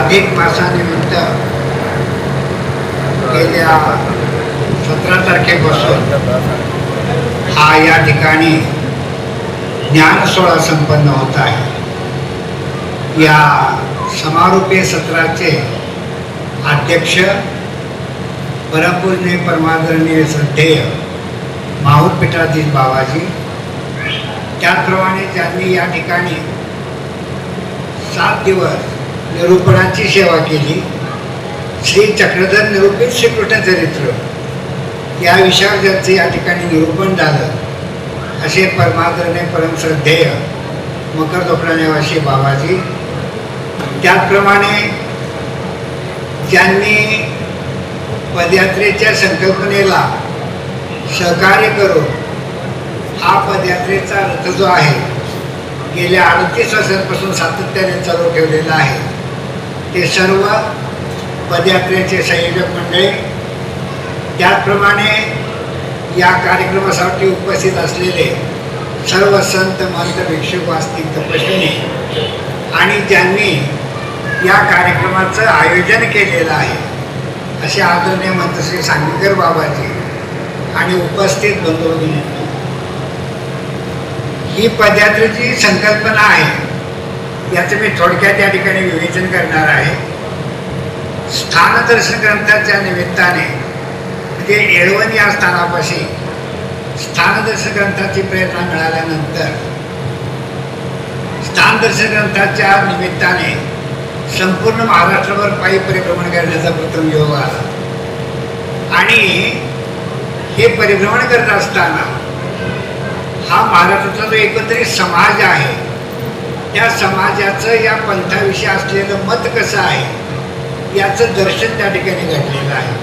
अधिक मासानिमित्त गेल्या 17 तारखेपासून हा या ठिकाणी ज्ञान सोहळा संपन्न होत आहे। या समारोपीय सत्राचे अध्यक्ष परमपूज्य परमादरणीय श्रद्धेय माहूर पीठाधीश बाबाजी, त्याचप्रमाणे ज्यांनी या ठिकाणी 7 दिवस निरूपणाची सेवा केली, श्री चक्रधर निरूपित श्रीकृष्ण चरित्र या विषयावर ज्यांचे या ठिकाणी निरूपण झालं असे परमादरणीय परमश्रद्धेय मकर दोपडा निवासी बाबाजी, त्याचप्रमाणे ज्यांनी पदयात्रेच्या संकल्पनेला सहकार्य करून हा पदयात्रेचा रथ जो आहे गेल्या 38 वर्षांपासून सातत्याने चालू ठेवलेला आहे, ते सर्व पदयात्रेचे संयोजक मंडळी, त्याचप्रमाणे या कार्यक्रमासाठी उपस्थित असलेले सर्व संत महंत भिक्षुक वास्तिक तपस्विनी आणि ज्यांनी या कार्यक्रमाचं आयोजन केलेलं आहे असे आदरणीय महंत श्री सांगलीकर बाबाजी आणि उपस्थित बंधू भगिनींनो, ही पदयात्रेची संकल्पना आहे याचं मी थोडक्यात या ठिकाणी विवेचन करणार आहे। स्थानदर्शन ग्रंथाच्या निमित्ताने म्हणजे येळवण या स्थानापाशी स्थानदर्शन ग्रंथाची प्रेरणा मिळाल्यानंतर स्थानदर्शन ग्रंथाच्या निमित्ताने संपूर्ण महाराष्ट्रभर पायी परिभ्रमण करण्याचा प्रथम योग आला आणि हे परिभ्रमण करत असताना हा महाराष्ट्राचा जो एकत्रित समाज आहे त्या समाजाचं या पंथाविषयी असलेलं मत कसं आहे याचं दर्शन त्या ठिकाणी घडलेलं आहे।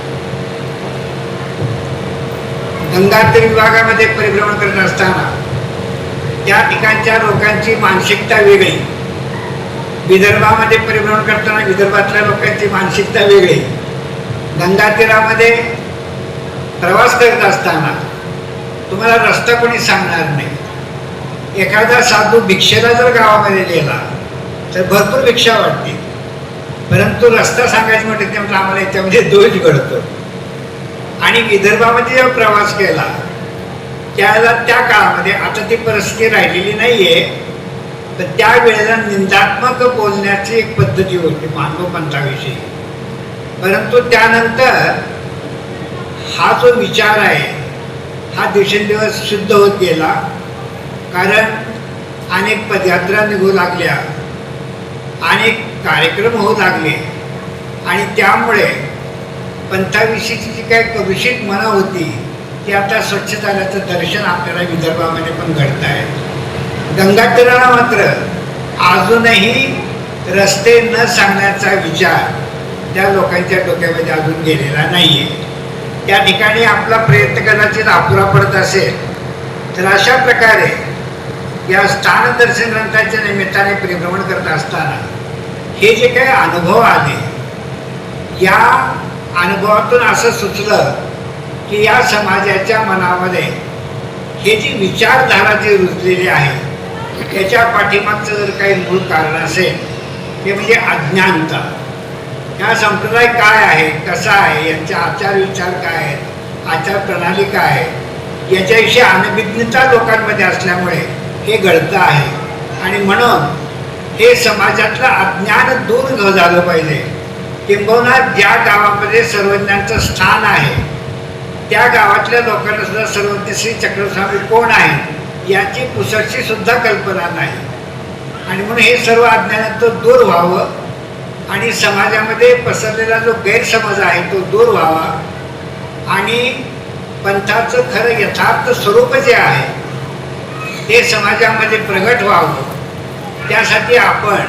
गंगातीर विभागामध्ये परिभ्रमण करत असताना त्या ठिकाणच्या लोकांची मानसिकता वेगळी, विदर्भामध्ये परिभ्रमण करताना विदर्भातल्या लोकांची मानसिकता वेगळी, गंगातीरामध्ये प्रवास करत असताना तुम्हाला रस्ता कोणी सांगणार नाही। एखादा साधू भिक्षेला जर गावामध्ये गेला तर भरपूर भिक्षा वाटते, परंतु रस्ता सांगायचं म्हटलं त्यामुळे आम्हाला याच्यामध्ये दोष घडतो। आणि विदर्भामध्ये जेव्हा प्रवास केला त्यावेळेला त्या काळामध्ये, आता ती परिस्थिती राहिलेली नाही आहे, तर त्यावेळेला निंदात्मक बोलण्याची एक पद्धती होती मानव पंथाविषयी, परंतु त्यानंतर हा जो विचार आहे हा दिवसेंदिवस शुद्ध होत गेला, कारण अनेक पदयात्रा निघू लागल्या, अनेक कार्यक्रम होऊ लागले आणि त्यामुळे पंथाविषयीची जी काही कलुषित मनं होती ती आता स्वच्छ झाल्याचं दर्शन आपल्याला विदर्भामध्ये पण घडत आहे। गंगातीराला मात्र अजूनही रस्ते न सांगण्याचा विचार त्या लोकांच्या डोक्यामध्ये अजून गेलेला नाही आहे। त्या ठिकाणी आपला प्रयत्न कदाचित अपुरा पडत असेल तर अशा प्रकारे या स्थानदर्शन ग्रंथाच्या निमित्ताने परिभ्रमण करत असताना हे जे काही अनुभव आले, या अनुभवातून असं सुचलं की या समाजाच्या मनामध्ये हे जी विचारधारा जी रुजलेली आहे त्याच्या पाठीमागचं जर काही मूळ कारण असेल ते म्हणजे अज्ञानता। हा संप्रदाय काय आहे, कसा आहे, यांचे आचार विचार काय आहेत, आचार प्रणाली काय आहे याच्याविषयी अनभिज्ञता लोकांमध्ये असल्यामुळे हे घडतं आहे। आणि म्हणून हे समाजातलं अज्ञान दूर झालं पाहिजे, किंबहुना ज्या गावामध्ये सर्वज्ञांचं स्थान आहे त्या गावातल्या लोकांना सुद्धा सर्वज्ञ श्री चक्रस्वामी कोण आहे याची पुसटशी सुद्धा कल्पना नाही। आणि म्हणून हे सर्व अज्ञानातून दूर व्हावं आणि समाजामध्ये पसरलेला जो गैरसमज आहे तो दूर व्हावा आणि पंथाचं खरं यथार्थ स्वरूप जे आहे ते समाजामध्ये प्रगट व्हावं, त्यासाठी आपण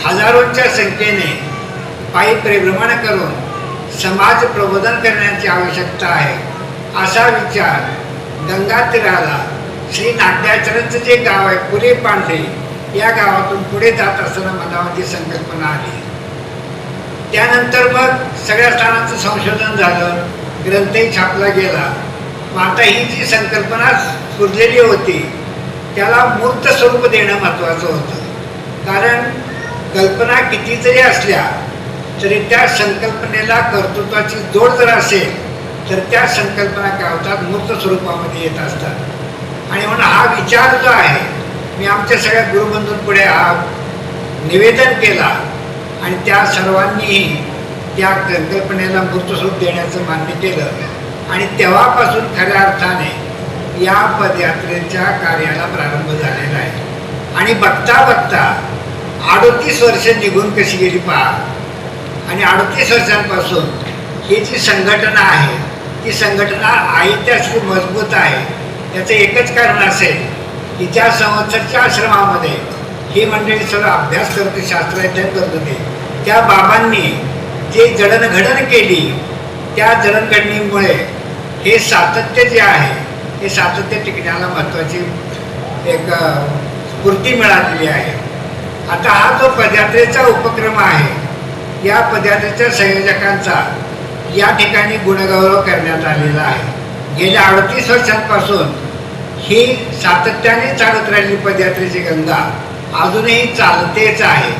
हजारोंच्या संख्येने पायी परिभ्रमण करून समाज प्रबोधन करण्याची आवश्यकता आहे असा विचार गंगातीराला श्री नाट्याचरणचं जे गाव आहे पुरे पांढरे या गावातून पुढे जात असताना मनामध्ये संकल्पना आली। त्यानंतर मग सगळ्या स्थानांचं संशोधन झालं, ग्रंथही छापला गेला। मग आता ही जी संकल्पना सुरलेली होती त्याला मूर्त स्वरूप देणं महत्त्वाचं होतं, कारण कल्पना किती जरी असल्या तरी त्या संकल्पनेला कर्तृत्वाची जोड जर असेल तर त्या संकल्पना काय होतात, मूर्त स्वरूपामध्ये येत असतात. आणि म्हणून हा विचार जो आहे, मी आमच्या सगळ्या गुरुबंधूंपुढे हा निवेदन केला आणि त्या सर्वांनीही त्या संकल्पनेला मूर्त स्वरूप देण्याचं मान्य केलं. आणि तेव्हापासून खऱ्या अर्थाने या पदयात्रेच्या कार्याला प्रारंभ झालेला आहे. आणि बघता बघता 38 वर्ष निघून कशी गेली पहा. आणि 38 वर्षांपासून ही जी संघटना आहे ती संघटना ऐतिहासिक मजबूत आहे. याचं एकच कारण असेल की त्या संवत्सरच्या आश्रमामध्ये ही मंडळी सर्व अभ्यास करत होती, शास्त्राध्ययन करत होते. त्या बाबांनी जे जडणघडण केली त्या जडणघडणीमुळे हे सातत्य जे आहे हे सातत्य टिकण्याला महत्त्वाची एक स्फूर्ती मिळालेली आहे. आता हा जो पदयात्रेचा उपक्रम आहे या पदयात्रेच्या संयोजकांचा या ठिकाणी गुणगौरव करण्यात आलेला आहे. गेल्या 38 वर्षांपासून ही सातत्याने चालत राहिलेली पदयात्रेची गंगा अजूनही चालतेच आहे.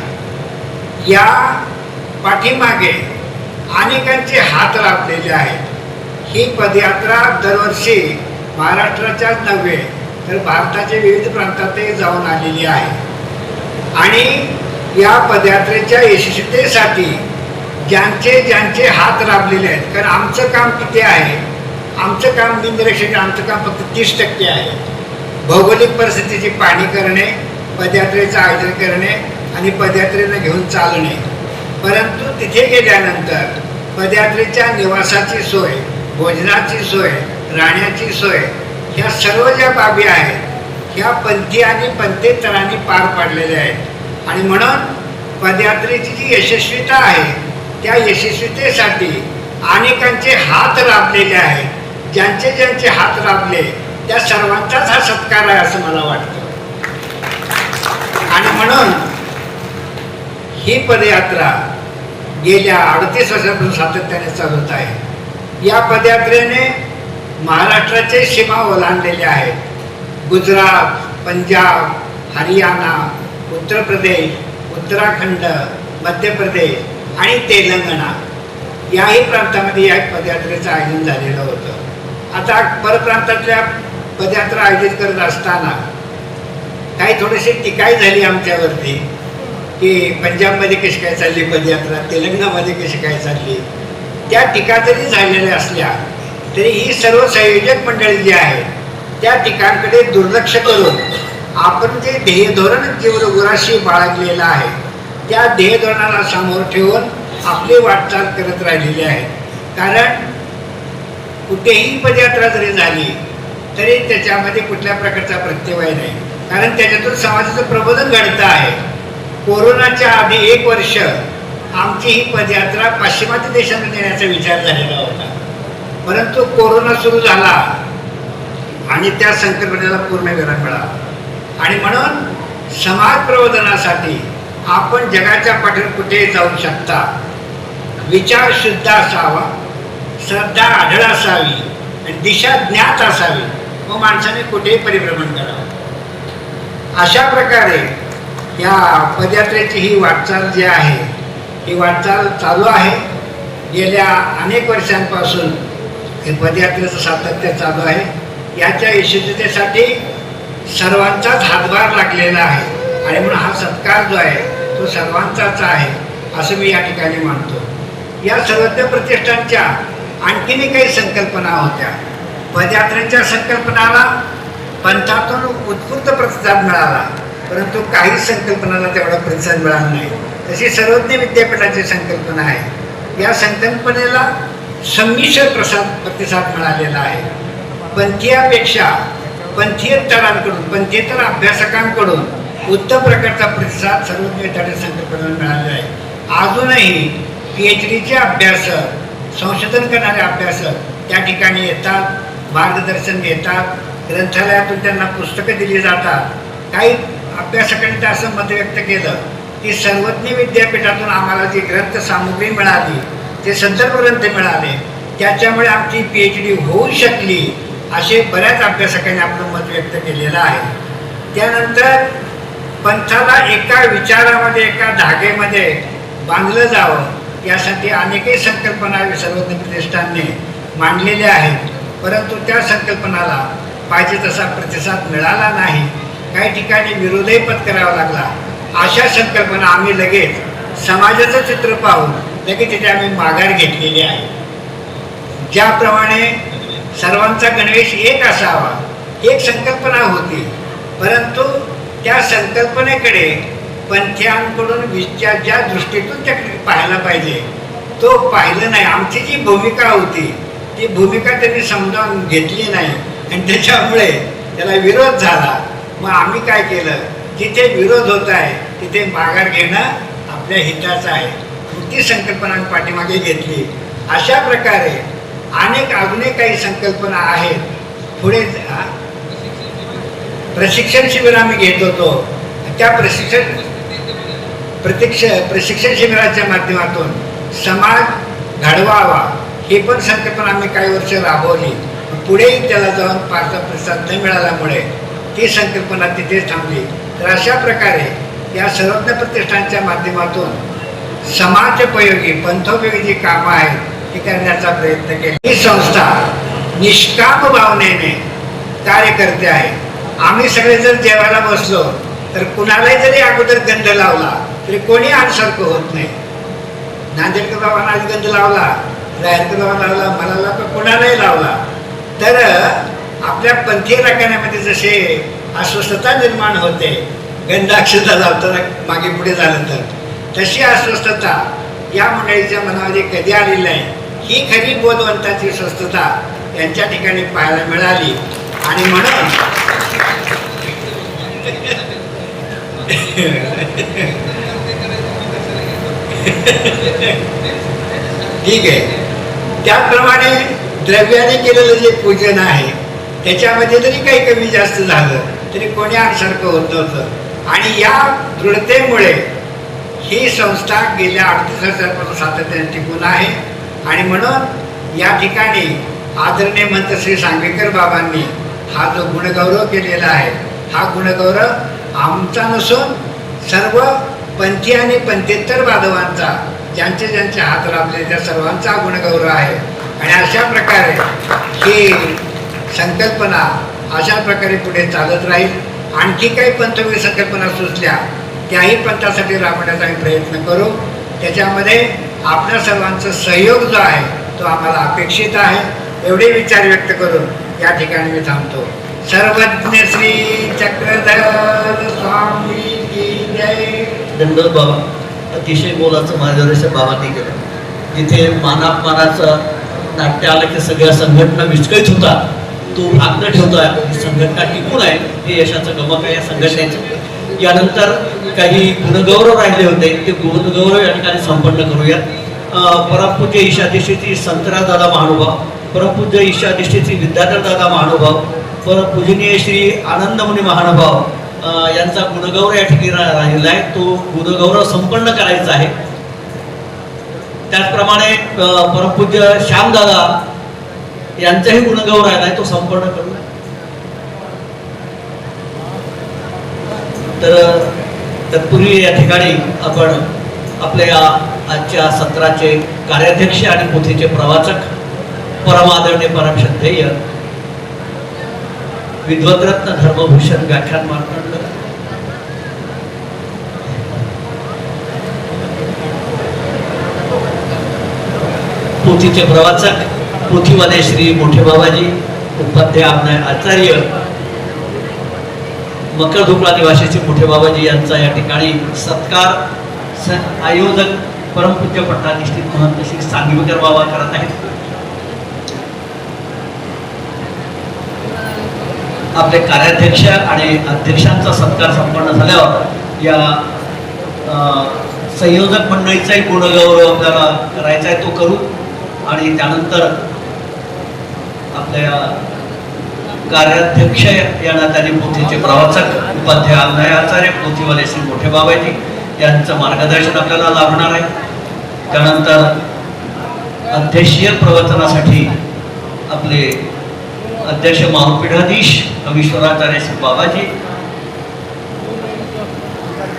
या पाठीमागे अनेकांचे हात लाभलेले आहेत. ही पदयात्रा दरवर्षी महाराष्ट्राच्याच नव्हे तर भारताच्या विविध प्रांतातही जाऊन आलेली आहे. आणि या पदयात्रेच्या यशस्वीतेसाठी ज्यांचे हात लाभलेले आहेत, कारण आमचं काम किती आहे, आमचं काम बिननिरीक्षण, आमचं काम फक्त 30% आहे. भौगोलिक परिस्थितीची पाहणी करणे, पदयात्रेचं आयोजन करणे आणि पदयात्रेनं घेऊन चालणे. परंतु तिथे गेल्यानंतर पदयात्रेच्या निवासाची सोय, भोजनाची सोय, राहण्याची सोय, ह्या सर्व ज्या बाबी आहेत ह्या पंथी आणि पंथेतरांनी पार पाडलेल्या आहेत. आणि म्हणून पदयात्रेची जी यशस्वीता आहे त्या यशस्वीतेसाठी अनेकांचे हात लाभलेले आहेत. ज्यांचे हात लाभले त्या सर्वांचाच हा सत्कार आहे असं मला वाटतं. आणि म्हणून ही पदयात्रा गेल्या 38 वर्षापासून सातत्याने चालत आहे. या पदयात्रेने महाराष्ट्राचे सीमा ओलांडलेले आहेत. गुजरात, पंजाब, हरियाणा, उत्तर प्रदेश, उत्तराखंड, मध्य प्रदेश आणि तेलंगणा याही प्रांतामध्ये या पदयात्रेचं आयोजन झालेलं होतं. आता परप्रांतातल्या पदयात्रा आयोजित करत असताना काही थोडीशी टीकाही झाली आमच्यावरती की पंजाबमध्ये कशी काय चालली पदयात्रा, तेलंगणामध्ये कशी काय चालली. त्या टीका जरी झालेल्या असल्या तरी ही सर्व संयोजक मंडळी जी आहेत त्या ठिकाणकडे दुर्लक्ष करून आपण जे ध्येय धोरण जीवनगुराशी बाळगलेलं आहे त्या ध्येय धोरणाला समोर ठेवून आपली वाटचाल करत राहिलेली आहे. कारण कुठेही पदयात्रा जरी झाली तरी त्याच्यामध्ये कुठल्या प्रकारचा प्रत्यवाय नाही, कारण त्याच्यातून समाजाचं प्रबोधन घडतं आहे. कोरोनाच्या आधी 1 वर्ष आमची ही पदयात्रा पाश्चिमात्य देशांना नेण्याचा विचार झालेला होता. परंतु कोरोना सुरू झाला आणि त्या संकल्पनेला पूर्ण विराम मिळाला. आणि म्हणून समाज प्रबोधनासाठी आपण जगाच्या पाठीवर कुठेही जाऊ शकता. विचार शुद्ध असावा, श्रद्धा आढळ असावी आणि दिशा ज्ञात असावी व माणसाने कुठेही परिभ्रमण करावं. अशा प्रकारे या पदयात्रेची ही वाटचाल जी आहे ही वाटचाल चालू आहे. गेल्या अनेक वर्षांपासून हे पदयात्रेचं सातत्य चालू आहे. याच्या यशस्वीतेसाठी सर्वांचाच हातभार लागलेला आहे आणि म्हणून हा सत्कार जो आहे तो सर्वांचाच आहे असं मी या ठिकाणी मानतो. या सर्वज्ञ प्रतिष्ठानच्या आणखीनही काही संकल्पना होत्या. पदयात्रेच्या संकल्पनाला पंथातून उत्स्फूर्त प्रतिसाद मिळाला, परंतु काही संकल्पनाला तेवढा प्रतिसाद मिळाला नाही. तशी सर्वज्ञ विद्यापीठाची संकल्पना आहे. या संकल्पनेला संमिश्र प्रतिसाद मिळालेला आहे. पंथीयापेक्षा पंथीयेतरांकडून, पंथीयेतर अभ्यासकांकडून उत्तम प्रकारचा प्रतिसाद सर्वज्ञ विद्यापीठ संकल्पनेला मिळालेला आहे. अजूनही PhDचे अभ्यासक, संशोधन करणारे अभ्यासक त्या ठिकाणी येतात, मार्गदर्शन घेतात, ग्रंथालयातून त्यांना पुस्तकं दिली जातात. काही अभ्यासकांनी तर असं मत व्यक्त केलं की सर्वज्ञ विद्यापीठातून आम्हाला जी ग्रंथ सामुग्री मिळाली, जे संदर्भ ग्रंथ मिळाले, त्याच्यामुळे आमची PhD होऊ शकली असे बऱ्याच अभ्यासकांनी आपलं मत व्यक्त केलेलं आहे. त्यानंतर पंथाला एका विचारामध्ये एका धागेमध्ये बांधलं जावं यासाठी अनेकही संकल्पना सर्वज्ञ प्रतिष्ठानने मांडलेल्या आहेत, परंतु त्या संकल्पनाला पाहिजे तसा प्रतिसाद मिळाला नाही. काही ठिकाणी विरोधही पत्करावा लागला. अशा संकल्पना आम्ही लगेच समाजाचं चित्र पाहून लगेच तिथे आम्ही माघार घेतलेली आहे. ज्याप्रमाणे सर्वांचा गणवेश एक असावा एक संकल्पना होती, परंतु त्या संकल्पनेकडे पंथीयांकडून ज्या दृष्टीतून त्याकडे पाहायला पाहिजे तो पाहिलं नाही. आमची जी भूमिका होती ती भूमिका त्यांनी समजावून घेतली नाही आणि त्याच्यामुळे त्याला विरोध झाला. मग आम्ही काय केलं, जिथे विरोध होत आहे तिथे माघार घेणं आपल्या हिताचं आहे, ती संकल्पना पाठीमागे घेतली. अशा प्रकारे अनेक अजूनही काही संकल्पना आहेत. पुढे प्रशिक्षण शिबिर आम्ही घेत होतो. त्या प्रशिक्षण शिबिराच्या माध्यमातून समाज घडवावा ही पण संकल्पना आम्ही काही वर्ष राबवली. पुढेही त्याला जाऊन फारसा प्रतिसाद न मिळाल्यामुळे ती संकल्पना तिथेच थांबली. तर अशा प्रकारे या सर्वज्ञ प्रतिष्ठानच्या माध्यमातून समाजोपयोगी पंथोपयोगी जी कामं आहेत ती करण्याचा प्रयत्न केला. ही संस्था निष्काम भावनेने कार्य करते आहे. आम्ही सगळे जर जेवायला बसलो तर कुणालाही जरी अगोदर गंध लावला तरी कोणी आडसारखं होत नाही. नांदेडकर बाबांना आधी गंध लावला, रायरकर बाबा लावला, मला लावला, कुणालाही लावला. तर आपल्या पंथीय राखण्यामध्ये जसे अस्वस्थता निर्माण होते गंधाक्षता लावताना मागे पुढे झालं तर, तशी अस्वस्थता या मंडळीच्या मनामध्ये कधी आलेली नाही. ही खरी बोधवंताची स्वस्थता यांच्या ठिकाणी पाहायला मिळाली. आणि म्हणून ठीक आहे, त्याप्रमाणे द्रव्याने केलेलं जे पूजन आहे त्याच्यामध्ये जरी काही कमी जास्त झालं तरी कोणी आडसारखं होत नव्हतं. आणि या दृढतेमुळे ही संस्था गेल्या 38 वर्षांपासून सातत्याने टिकून आहे. आणि म्हणून या ठिकाणी आदरणीय महंत श्री सांगवीकर बाबांनी हा जो गुणगौरव केलेला आहे हा गुणगौरव आमचा नसून सर्व पंथी आणि पंथेतर बांधवांचा, ज्यांचे ज्यांचे हात राबले त्या सर्वांचा गुणगौरव आहे. आणि अशा प्रकारे ही संकल्पना अशा प्रकारे पुढे चालत राहील. आणखी काही पंथवीय संकल्पना सुचल्या त्याही पंथासाठी राबवण्याचा आम्ही प्रयत्न करू. त्याच्यामध्ये आपल्या सर्वांचा सहयोग जो आहे तो आम्हाला अपेक्षित आहे. एवढे विचार व्यक्त करून या ठिकाणी मी थांबतो. सर्वज्ञ श्री चक्रधर स्वामी की जय. दंडोत बाबा अतिशय मोलाचं मार्गदर्शन बाबांनी केलं. जिथे मानापमानाचं नाट्य आलं की सगळ्या संघटना विस्कळीत होता, तो भाग न ठेवता ही संघटना टिकून आहे हे यशाचं गमक आहे या संघटनेचं. यानंतर काही गुणगौरव राहिले होते ते गुणगौरव या ठिकाणी संपन्न करूयात. परमपूज्य ईशाधिष्ठिती संतराम दादा महानुभाव, परमपूज्य ईशाधिष्ठिती विद्याधर दादा महानुभाव, परमपूजनीय श्री आनंदमुनी महानुभाव यांचा गुणगौरव या ठिकाणी राहिलेला आहे. तो गुणगौरव संपन्न करायचा आहे. त्याचप्रमाणे परमपूज्य श्यामदादा यांचाही गुणगौरव राहिला आहे, तो संपन्न करू. तर तत्पूर्वी या ठिकाणी आपण आपल्या आजच्या सत्राचे कार्याध्यक्ष आणि पोथीचे प्रवाचक परमादरणीय परमश्रद्धेय विद्वतरत्न धर्मभूषण व्याख्यान मार्तंड पोथीचे प्रवाचक पोथीवाले श्री मोठे बाबाजी उपाध्याय आचार्य मकरधुकळा निवासीचे मोठे बाबाजी यांचा या ठिकाणी सत्कार आयोजक परमपूज्य पट्टाधिष्ठित महंत श्री सांगवीकर बाबा करत आहेत. आपले कार्याध्यक्ष आणि अध्यक्षांचा सत्कार संपन्न झाल्यावर या संयोजक मंडळीचाही गुणगौरव आपल्याला करायचा आहे, तो करू. आणि त्यानंतर आपल्या कार्याध्यक्ष या नात्याने पोथीचे प्रवाचक उपाध्याय आचार्य पोथीवाले श्री मोठे बाबाजी यांचं मार्गदर्शन आपल्याला लाभणार आहे. त्यानंतर अध्यक्षीय प्रवचनासाठी आपले अध्यक्ष महापीठाधीश विश्वनाचार्य श्री बाबाजी,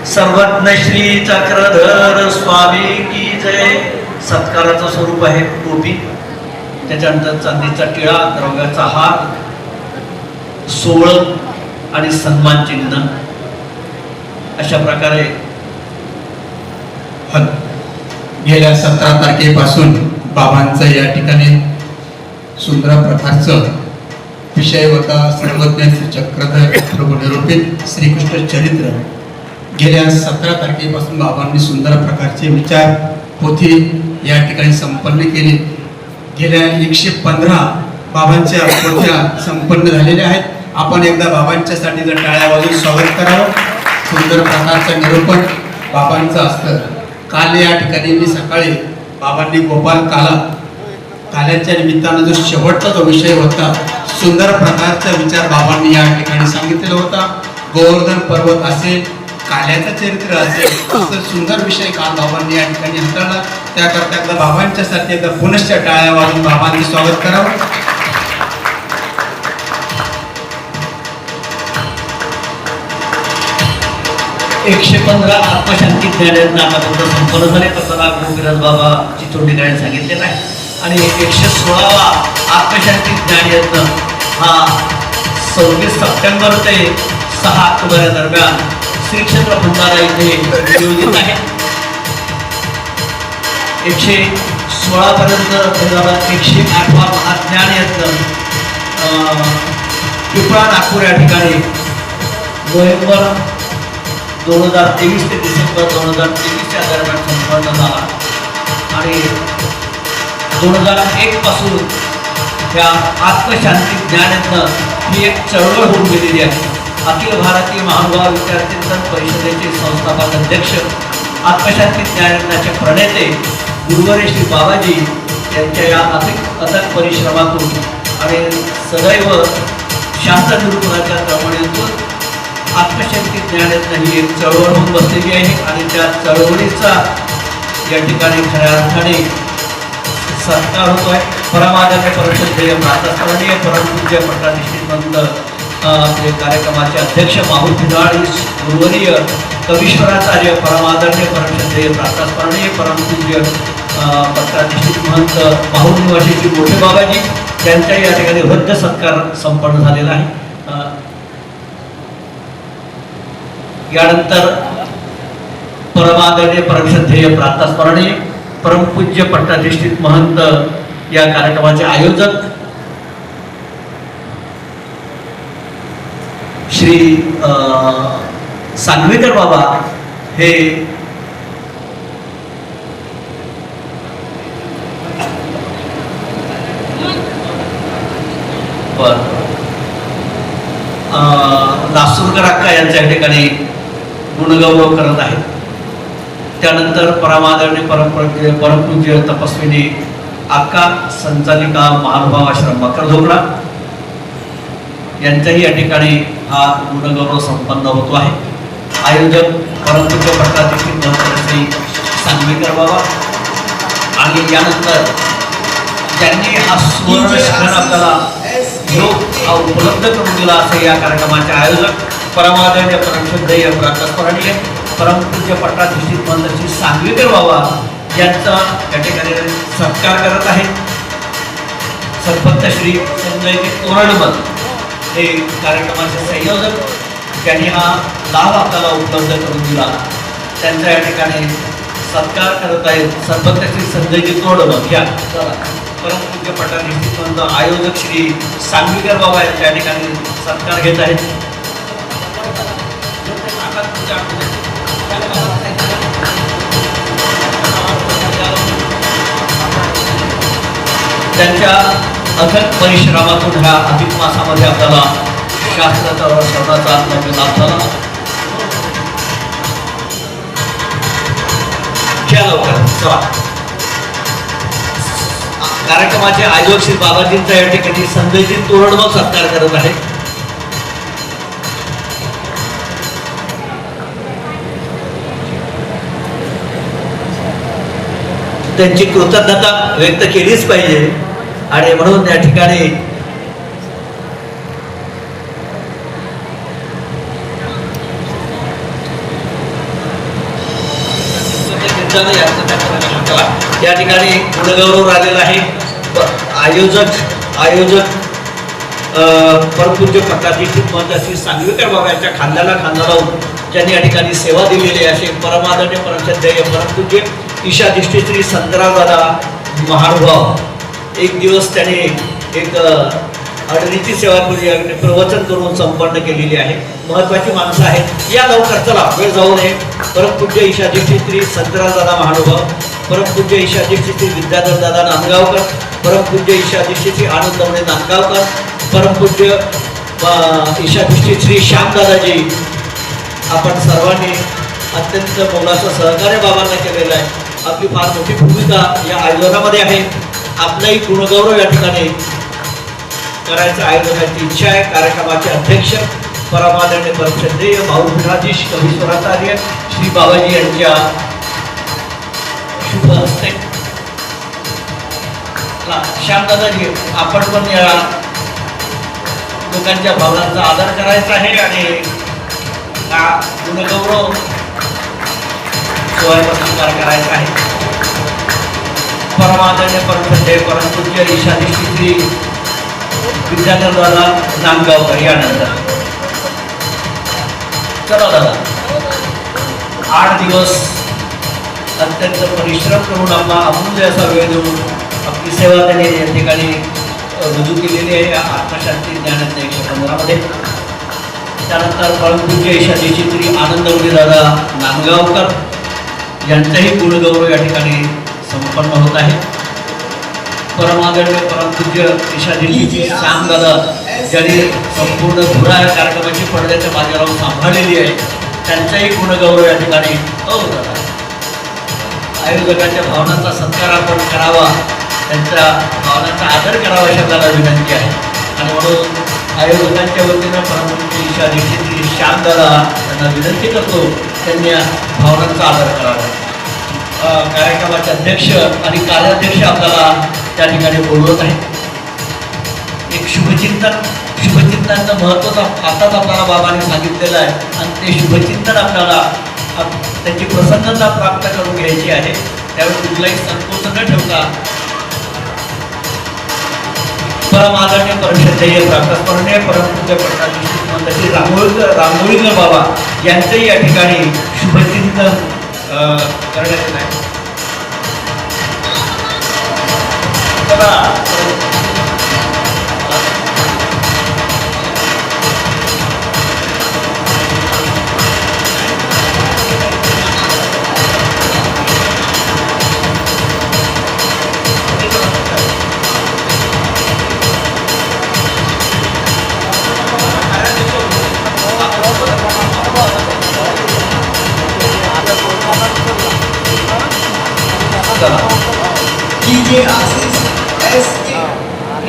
सर्वज्ञ श्री चक्रधर स्वामी की जय. सत्काराचं स्वरूप आहे टोपी, त्याच्यानंतर चांदीचा टिळा, द्रव्याचा हार, सोवळं आणि सन्मान चिन्ह. अशा प्रकारे गेल्या 17 तारखेपासून बाबांचं या ठिकाणी सुंदर प्रकारचं विषय होता सर्वज्ञ श्री चक्रधर प्रभू निरूपित श्रीकृष्ण चरित्र. गेल्या 17 तारखेपासून बाबांनी सुंदर प्रकारचे विचार पोथी या ठिकाणी संपन्न केली. गेल्या 115 बाबांच्या पोथ्या संपन्न झालेल्या आहेत. आपण एकदा बाबांच्यासाठी जर टाळ्या वाजवून स्वागत करावं. सुंदर प्रकारचं निरूपण बाबांचं असतं. काल या ठिकाणी मी सकाळी बाबांनी गोपाल काल्याच्या निमित्तानं जो शेवटचा जो विषय होता, सुंदर प्रकारचा विचार बाबांनी या ठिकाणी सांगितलेला होता. गोवर्धन पर्वत असेल, काल्याचं चरित्र असेल, असं सुंदर विषय काल बाबांनी या ठिकाणी हाताळला. त्याकरता एकदा बाबांच्यासाठी एकदा पुनश्च टाळ्या वाजून बाबांनी स्वागत करावं. 115 आत्मशांती ज्ञान आतापर्यंत संपन्न झाले. तसं गोविराज बाबा चितोंडी गायन सांगितलेलं आहे. आणि 116वा आत्मशांती ज्ञान यज्ञ हा 26 सप्टेंबर ते 6 ऑक्टोबर या दरम्यान श्री क्षेत्र भंडारा इथे नियोजित आहे. 116 पर्यंत 108वा महाज्ञान यज्ञ पिपळा नागपूर या ठिकाणी नोव्हेंबर 2023 ते डिसेंबर 2023 या दरम्यान संपन्न झाला. आणि 2001 पासून ह्या आत्मशांती ज्ञानयज्ञ ही एक चळवळ होऊन गेलेली आहे. अखिल भारतीय महानुभाव विद्यार्थी परिषदेचे संस्थापक अध्यक्ष, आत्मशांती ज्ञानयज्ञाचे प्रणेते गुरुवारी श्री बाबाजी यांच्या या अथक परिश्रमातून आणि सदैव शांत निरूपणाच्या चळवळीतून आत्मशांती ज्ञानयज्ञ ही एक चळवळ होऊन बसलेली आहे. आणि त्या चळवळीचा या ठिकाणी खऱ्या अर्थाने सत्कार होतो आहे. परमादरणीय परमश्रद्धेय प्रातस्मरणीय परमपूज्य पट्टाधीश्वरमंत आपले कार्यक्रमाचे अध्यक्ष माहुल फिदाळ गुरुवर्य कवीश्वराचार्य परमादरणीय परमश्रद्धेय प्रातस्मरणीय परमपूज्य पट्टाधीश्वर महंत माहुल निवासीची मोठे बाबाजी त्यांच्या या ठिकाणी वृद्ध सत्कार संपन्न झालेला आहे. यानंतर परमादरणीय परमश्रद्धेय प्रातस्मरणीय परमपूज्य पट्टाधीश्वर महंत या कार्यक्रमाचे आयोजक श्री सांगवीकर बाबा हे लासूरकर अक्का यांच्या ठिकाणी गुणगौरव करत आहेत. त्यानंतर परमादरणीय परमपूज्य तपस्विनी अक्का संचालिका महानुभाव आश्रम मकरधोकडा यांच्याही या ठिकाणी हा गुणगौरव संपन्न होतो आहे. आयोजक परमपूज्य पट्टाधीश्वर श्री सांगवीकर बाबा. आणि यानंतर ज्यांनी हा सुवर्ण शिक्षण आपल्याला योग हा उपलब्ध करून दिला असे या कार्यक्रमाचे आयोजक परमादरणीय परमश्रद्धेय प्रातस्मरणीय परमपूज्य पट्टाधीश्वर श्री सांगवीकर बाबा यांचा या ठिकाणी सत्कार करत आहेत. सद्भक्त श्री संजयजी तोरणमल हे कार्यक्रमाचे संयोजक, त्यांनी हा लाभ आपल्याला उपलब्ध करून दिला, त्यांचा या ठिकाणी सत्कार करत आहेत. सद्भक्त श्री संजयजी तोरणमल या परमपूज्य पट्टाधीश्वर आयोजक श्री सांगवीकर बाबा यांच्या ठिकाणी सत्कार घेत आहेत. त्यांच्या अथक परिश्रमातून ह्या अधिक मासामध्ये आपल्याला शास्त्राचा व श्रवणाचा लाभ झाला. कार्यक्रमाचे आयोजक श्री बाबाजींचा या ठिकाणी संजयजी तोरणमल सत्कार करत आहे. त्यांची कृतज्ञता व्यक्त केलीच पाहिजे. आणि म्हणून या ठिकाणी निमित्तानं याचा त्या कार्यक्रम केला. या ठिकाणी गुणगौरव राहिलेला आहे. आयोजक परमपूज्य प्रकाशजी महंत सांगवीकर बाबा यांच्या खांद्याला खांदा लावून त्यांनी या ठिकाणी सेवा दिलेली आहे. असे परमादरणीय परमश्रद्धेय परमपूज्य ईशाधिष्ठी श्री संतरामदादा महानुभाव एक दिवस त्याने एक अडणीची सेवा प्रवचन करून संपन्न केलेली आहे. महत्वाची माणसं आहेत. या लवकर चला, वेळ जाऊ नये. परमपूज्य ईशाधिष्ठी श्री संतरामदादा महानुभाव, परमपूज्य ईशाधिष्ठी श्री विद्याधर दादा नांदगावकर, परमपूज्य ईशाधिष्ठी श्री आनंदमणे नांदगावकर, परमपूज्य ईशाधिष्ठी श्री श्यामदादाजी, आपण सर्वांनी अत्यंत मोलाचं सहकार्य बाबांना केलेलं आहे. आपली फार मोठी भूमिका या आयोजनामध्ये आहे. आपलाही गुणगौरव या ठिकाणी करायचं आयोजनाची इच्छा आहे. कार्यक्रमाचे अध्यक्ष परमादरणीय परमश्रद्धेय भाऊपीठाधीश कवीश्वराचार्य श्री बाबाजी यांच्या शुभ हस्ते. श्यामदादाजी, आपण पण या लोकांच्या भावनांचा आदर करायचा आहे आणि हा गुणगौरव सोहळ्याचा स्वीकार करायचा आहे. परमादरणीय परमश्रद्धेय परमपूज्य ईशाधिष्ठी श्री विद्याधर दादा नांदगावकर यानंतर चला दादा, 8 दिवस अत्यंत परिश्रम करून आपला अमूल्य असा वेळ देऊन आपली सेवा त्यांनी या ठिकाणी रुजू केलेली आहे या आत्मशांती ज्ञानज्ञ 115 त्यानंतर परमपूज्य ईशाधिष्ठी श्री आनंदमणे दादा नांदगावकर यांचाही गुणगौरव या ठिकाणी संपन्न होत आहे. परमादरणीय परमपूज्य ईशाधिष्ठी श्यामदादा ज्यांनी संपूर्ण धुरा या कार्यक्रमाची पडद्याच्या मागे राहून सांभाळलेली आहे, त्यांचाही गुणगौरव या ठिकाणी आयोजकांच्या भावनांचा सत्कार आपण करावा, त्यांच्या भावनांचा आदर करावा अशी आपल्याला विनंती आहे. आणि म्हणून आयोजकांच्या वतीनं परमपूज्य ईशाधिष्ठी श्री श्यामदादा यांना विनंती करतो त्यांनी या भावनांचा आदर करावा. कार्यक्रमाचे अध्यक्ष आणि कार्याध्यक्ष आपल्याला त्या ठिकाणी बोलवत आहे. एक शुभचिंतनाचं महत्त्व आताच आपल्याला बाबांनी सांगितलेलं आहे आणि ते शुभचिंतन आपल्याला त्याची प्रसन्नता प्राप्त करून घ्यायची आहे. त्यावेळी कुठलाही संकोच न ठेवता परमादरणीय परमश्रद्धेय प्रातस्मरणीय परमपूज्य प्रकाशजी श्री रांगोळीकर बाबा यांचंही या ठिकाणी शुभचिंतन करण्यात येत आहे.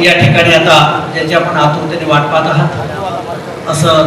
या ठिकाणी आता ज्याची आपण आतुरतेने वाट पाहत आहात असं